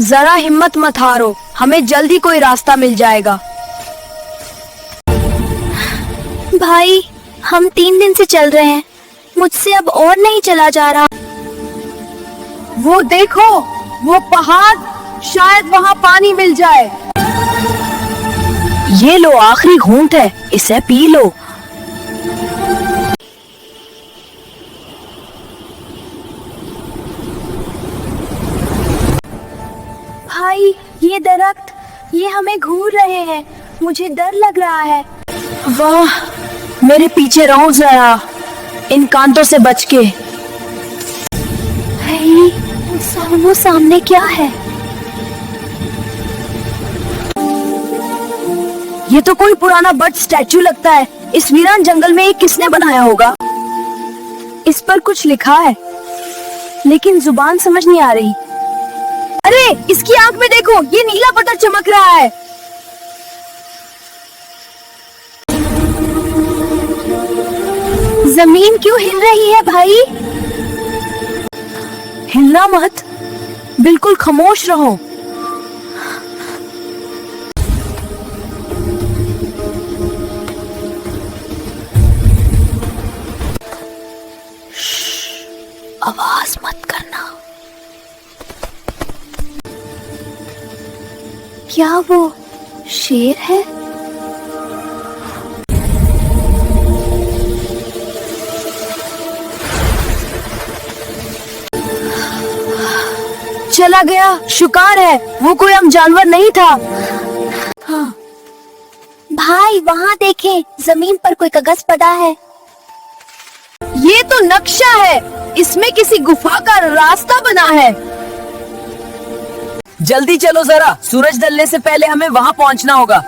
जरा हिम्मत मत हारो, हमें जल्दी कोई रास्ता मिल जाएगा। भाई, हम 3 दिन से चल रहे हैं, मुझसे अब और नहीं चला जा रहा। वो देखो, वो पहाड़, शायद वहाँ पानी मिल जाए। ये लो, आखिरी घूंट है, इसे पी लो। भाई, ये दरख्त, ये हमें घूर रहे हैं, मुझे डर लग रहा है। वाह, मेरे पीछे रहो जरा, इन कांटों से बच के। भाई, वो सामने क्या है? ये तो कोई पुराना बर्ड स्टैचू लगता है। इस वीरान जंगल में ये किसने बनाया होगा? इस पर कुछ लिखा है, लेकिन जुबान समझ नहीं आ रही। अरे, इसकी आंख में देखो, ये नीला पत्थर चमक रहा है। जमीन क्यों हिल रही है भाई? हिलना मत, बिल्कुल खामोश रहो। आवाज मत करना। क्या वो शेर है? चला गया, शुक्र है वो कोई आम जानवर नहीं था। हाँ। भाई, वहाँ देखें, जमीन पर कोई कागज पड़ा है। ये तो नक्शा है, इसमें किसी गुफा का रास्ता बना है। जल्दी चलो जरा, सूरज ढलने से पहले हमें वहाँ पहुँचना होगा।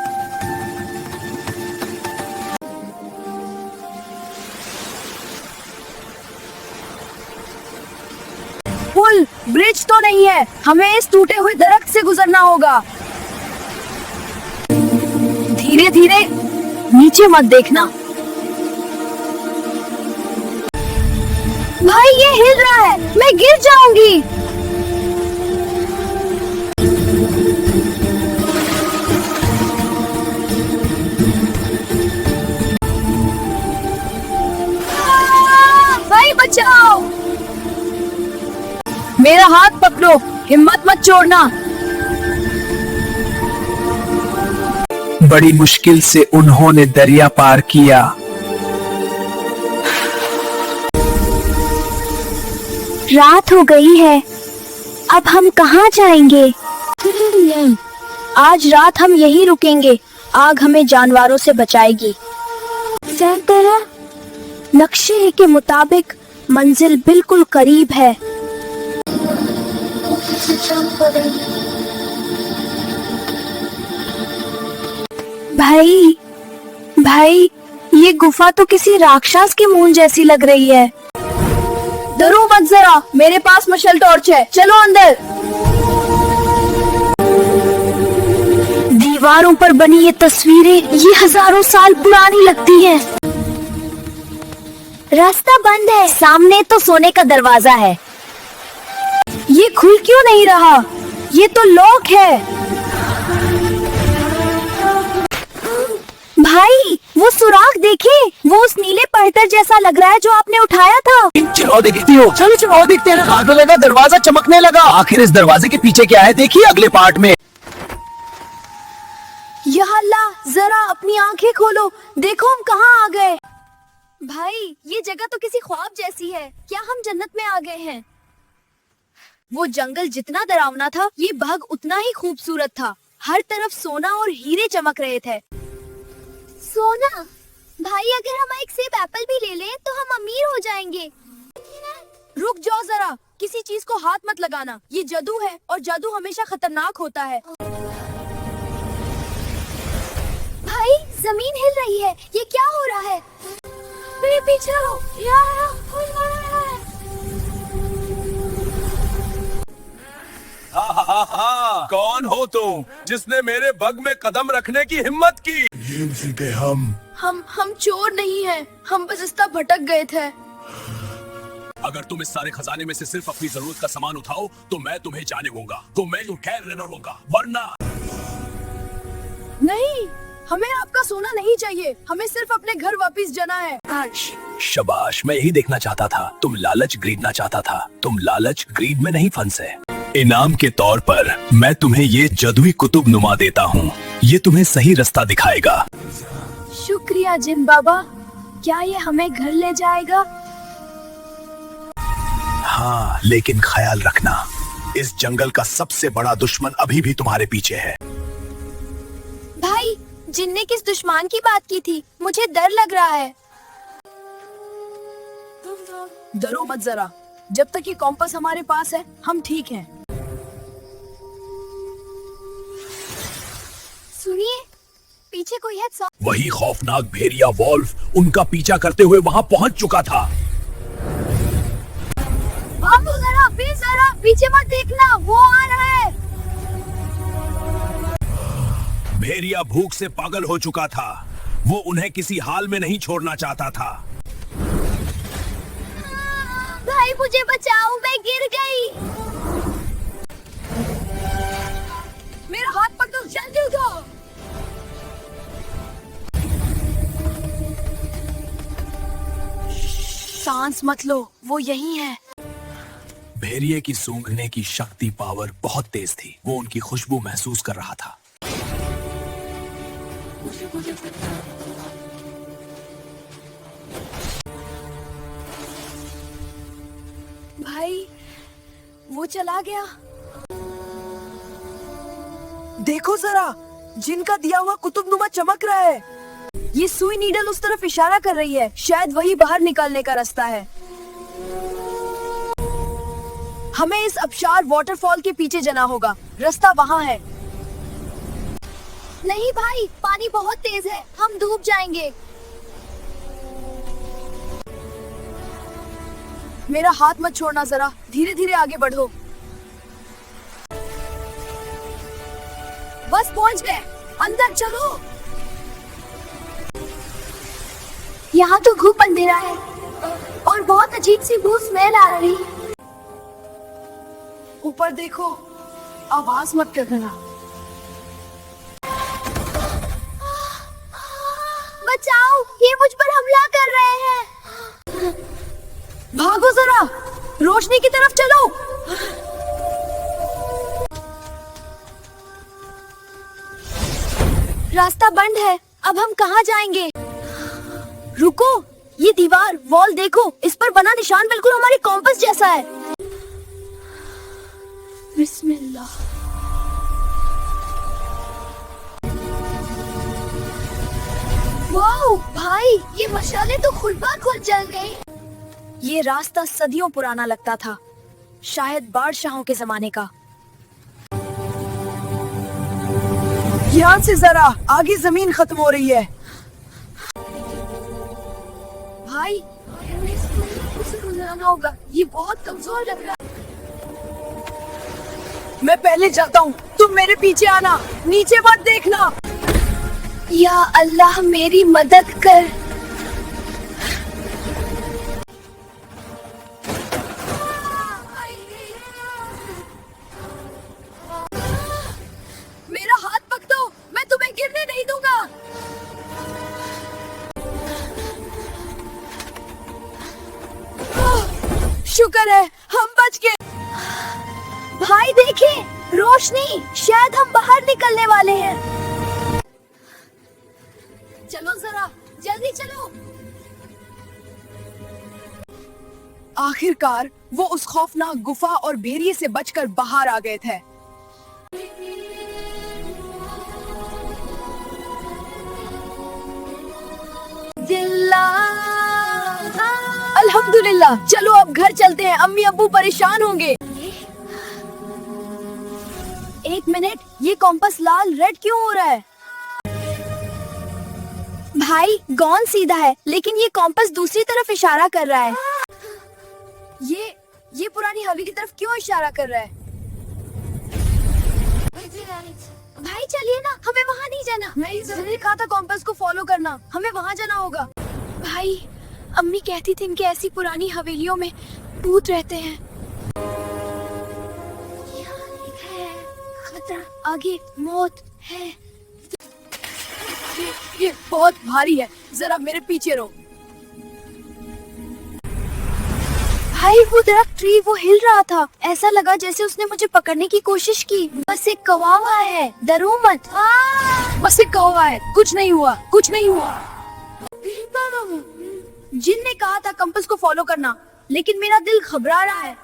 पुल, ब्रिज तो नहीं है, हमें इस टूटे हुए दरख्त से गुजरना होगा। धीरे धीरे, नीचे मत देखना। भाई, ये हिल रहा है, मैं गिर जाऊंगी। भाई बचाओ, मेरा हाथ पकड़ो, हिम्मत मत छोड़ना। बड़ी मुश्किल से उन्होंने दरिया पार किया। रात हो गई है, अब हम कहाँ जाएंगे? आज रात हम यहीं रुकेंगे, आग हमें जानवरों से बचाएगी। नक्शे के मुताबिक मंजिल बिल्कुल करीब है। भाई, भाई, ये गुफा तो किसी राक्षस के मुंह जैसी लग रही है। डरो मत जरा, मेरे पास मशाल टॉर्च है, चलो अंदर। दीवारों पर बनी ये तस्वीरें, ये हजारों साल पुरानी लगती हैं। रास्ता बंद है। सामने तो सोने का दरवाजा है, ये खुल क्यों नहीं रहा? ये तो लॉक है। भाई, वो सुराख देखे, वो उस नीले पत्थर जैसा लग रहा है जो आपने उठाया था। चलो देखती हो, चलो चलो देखते हैं। आगे लगा, दरवाजा चमकने लगा। आखिर इस दरवाजे के पीछे क्या है, देखिए अगले पार्ट में। या अल्लाह, जरा अपनी आंखें खोलो, देखो हम कहाँ आ गए। भाई, ये जगह तो किसी ख्वाब जैसी है, क्या हम जन्नत में आ गए हैं? वो जंगल जितना डरावना था, ये बाग उतना ही खूबसूरत था। हर तरफ सोना और हीरे चमक रहे थे। सोना? भाई, अगर हम एक सेब एप्पल भी ले लें तो हम अमीर हो जाएंगे। रुक जाओ जरा, किसी चीज को हाथ मत लगाना, ये जादू है और जादू हमेशा खतरनाक होता है। भाई, जमीन हिल रही है, ये क्या हो रहा है? मेरे पीछे आओ, कौन हो तुम जिसने मेरे बग में कदम रखने की हिम्मत की? ये थे हम चोर नहीं हैं, हम बस रास्ता भटक गए थे। अगर तुम इस सारे खजाने में से सिर्फ अपनी जरूरत का सामान उठाओ तो मैं तुम्हें जाने दूंगा, तो मैं तो खैर न रहूंगा, वरना नहीं, हमें आपका सोना नहीं चाहिए, हमें सिर्फ अपने घर वापस जाना है। शाबाश, मैं यही देखना चाहता था। तुम लालच ग्रीड ना चाहता था, तुम लालच ग्रीड में नहीं फंसे। इनाम के तौर पर मैं तुम्हें ये जादुई कुतुब नुमा देता हूँ। ये तुम्हें सही रास्ता दिखाएगा। शुक्रिया जिन बाबा, क्या ये हमें घर ले जाएगा? हाँ, लेकिन ख्याल रखना, इस जंगल का सबसे बड़ा दुश्मन अभी भी तुम्हारे पीछे है। भाई, जिनने किस दुश्मन की बात की थी? मुझे डर लग रहा है। डरो मत जरा, जब तक ये कॉम्पास हमारे पास है हम ठीक हैं। सुनिए, पीछे कोई है। वही खौफनाक भेड़िया वॉल्फ उनका पीछा करते हुए वहाँ पहुँच चुका था। भागो जरा, फिर जरा पीछे मत देखना, वो आ रहा है। भेड़िया भूख से पागल हो चुका था। वो उन्हें किसी हाल में नहीं छोड़ना चाहता था। भाई मुझे बचाओ, मैं गिर गई। मेरा हाथ पकड़ो, जल्दी उठो। सांस मत लो, वो यही है। भेड़िए की सूंघने की शक्ति पावर बहुत तेज थी। वो उनकी खुशबू महसूस कर रहा था। भाई, वो चला गया। देखो जरा, जिनका दिया हुआ कुतुबनुमा चमक रहा है। ये सुई नीडल उस तरफ इशारा कर रही है, शायद वही बाहर निकलने का रास्ता है। हमें इस अबशार वाटरफॉल के पीछे जाना होगा, रास्ता वहाँ है। नहीं भाई, पानी बहुत तेज है, हम डूब जाएंगे। मेरा हाथ मत छोड़ना जरा, धीरे धीरे आगे बढ़ो। बस पहुंच गए, अंदर चलो। यहाँ तो खूब अंधेरा है और बहुत अजीब सी बू स्मेल आ रही। ऊपर देखो, आवाज मत करना। बचाओ, ये मुझ पर हमला कर रहे हैं। भागो जरा, रोशनी की तरफ चलो। रास्ता बंद है, अब हम कहाँ जाएंगे? रुको, ये दीवार वॉल देखो, इस पर बना निशान बिल्कुल हमारे कॉम्पास जैसा है। बिस्मिल्लाह। वाओ भाई, ये मशाले तो खुद ब खुद जल गए। ये रास्ता सदियों पुराना लगता था, शायद बादशाहों के जमाने का। यहाँ से जरा आगे जमीन खत्म हो रही है। भाई, उसे गुजरना होगा, ये बहुत कमजोर लग रहा है। मैं पहले जाता हूँ, तुम मेरे पीछे आना, नीचे मत देखना। या अल्लाह, मेरी मदद कर। मेरा हाथ पकड़ो, मैं तुम्हें गिरने नहीं दूंगा। शुक्र है हम बच गए। भाई देखें, रोशनी, शायद हम बाहर निकलने वाले हैं। चलो जरा, जल्दी चलो। आखिरकार वो उस खौफनाक गुफा और भेड़िए से बचकर बाहर आ गए थे। अल्हम्दुलिल्लाह, चलो अब घर चलते हैं, अम्मी अब्बू परेशान होंगे। एक मिनट, ये कॉम्पास लाल रेड क्यों हो रहा है? भाई, गॉन सीधा है, लेकिन ये कॉम्पास दूसरी तरफ इशारा कर रहा है। ये पुरानी हवेली की तरफ क्यों इशारा कर रहा है? भाई चलिए ना, हमें वहाँ नहीं जाना। मैंने कहा था कॉम्पास को फॉलो करना, हमें वहाँ जाना होगा। भाई, अम्मी कहती थी कि ऐसी पुरानी हवेलियों में भूत रहते हैं। खतरा, आगे मौत है। ये बहुत भारी है, जरा मेरे पीछे रहो। भाई वो दरख्त ट्री वो हिल रहा था, ऐसा लगा जैसे उसने मुझे पकड़ने की कोशिश की। बस एक कौवा है, डरो मत। बस एक कौवा है, कुछ नहीं हुआ, कुछ नहीं हुआ। जिन ने कहा था कंपास को फॉलो करना, लेकिन मेरा दिल घबरा रहा है।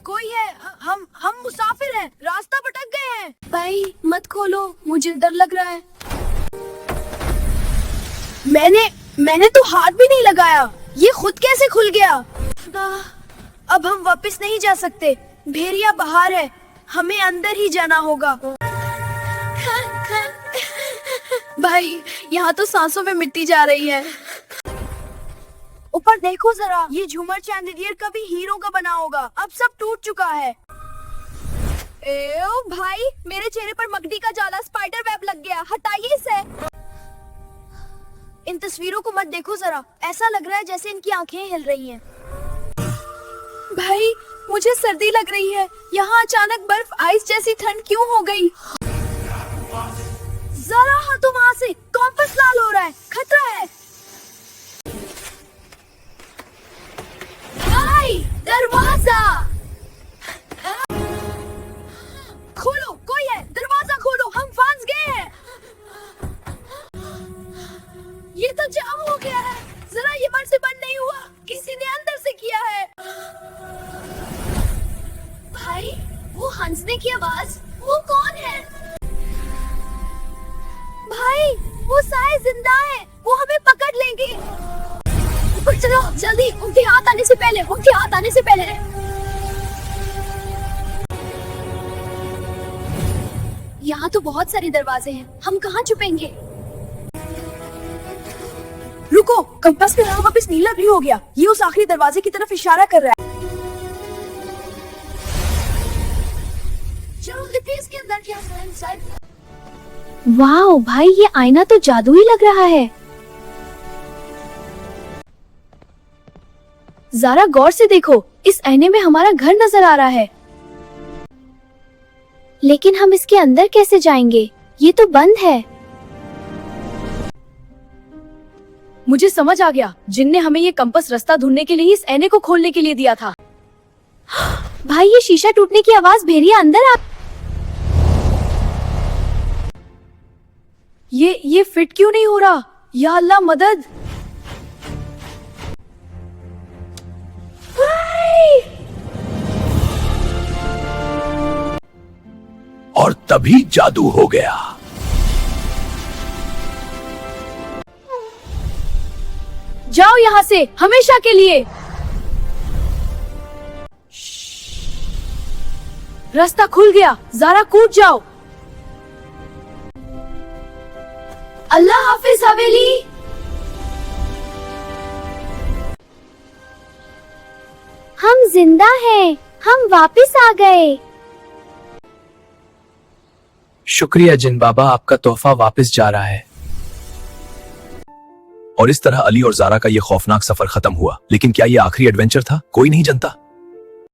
कोई है, हम मुसाफिर हैं, रास्ता भटक गए हैं। भाई मत खोलो, मुझे डर लग रहा है। मैंने तो हाथ भी नहीं लगाया, ये खुद कैसे खुल गया? अब हम वापस नहीं जा सकते, भेड़िया बाहर है, हमें अंदर ही जाना होगा। भाई यहाँ तो सांसों में मिट्टी जा रही है। ऊपर देखो जरा, ये झूमर चैंडिलियर कभी हीरो का बना होगा, अब सब टूट चुका है। एओ भाई, मेरे चेहरे पर मकड़ी का जाला स्पाइडर वेब लग गया, हटाइए इसे। इन तस्वीरों को मत देखो जरा, ऐसा लग रहा है जैसे इनकी आंखें हिल रही हैं। भाई मुझे सर्दी लग रही है, यहाँ अचानक बर्फ आइस जैसी ठंड क्यों हो गई? जरा हटो वहाँ से, कॉम्पास लाल हो रहा है, खतरा है। भाई दरवाजा खोलो, कोई है, दरवाजा खोलो, हम फंस गए हैं। ये तो जाम हो गया है, जरा ये मन से बंद नहीं हुआ, किसी ने अंदर से किया है। भाई वो हंसने की आवाज, वो कौन है? भाई वो साए जिंदा है, वो हमें पकड़ लेंगे। ऊपर चलो जल्दी, उनके हाथ आने से पहले, उनके हाथ आने से पहले। यहाँ तो बहुत सारे दरवाजे हैं, हम कहाँ छुपेंगे? रुको, कंपास में वापस नीला भी हो गया, ये उस आखिरी दरवाजे की तरफ इशारा कर रहा है। चलो देखते हैं इसके अंदर क्या है। वाओ भाई, ये आईना तो जादुई लग रहा है। जरा गौर से देखो, इस आईने में हमारा घर नजर आ रहा है। लेकिन हम इसके अंदर कैसे जाएंगे? ये तो बंद है। मुझे समझ आ गया, जिन ने हमें ये कंपास रास्ता ढूंढने के लिए इस आईने को खोलने के लिए दिया था। भाई ये शीशा टूटने की आवाज, भेड़िया अंदर आ। ये फिट क्यों नहीं हो रहा? या अल्लाह मदद। और तभी जादू हो गया। जाओ यहाँ से हमेशा के लिए। रास्ता खुल गया, ज़रा कूद जाओ। अल्लाह हाफिज हवेली। हम जिंदा हैं, हम वापस आ गए। शुक्रिया जिन बाबा, आपका तोहफा वापस जा रहा है। और इस तरह अली और जारा का ये खौफनाक सफर खत्म हुआ। लेकिन क्या ये आखिरी एडवेंचर था? कोई नहीं जानता।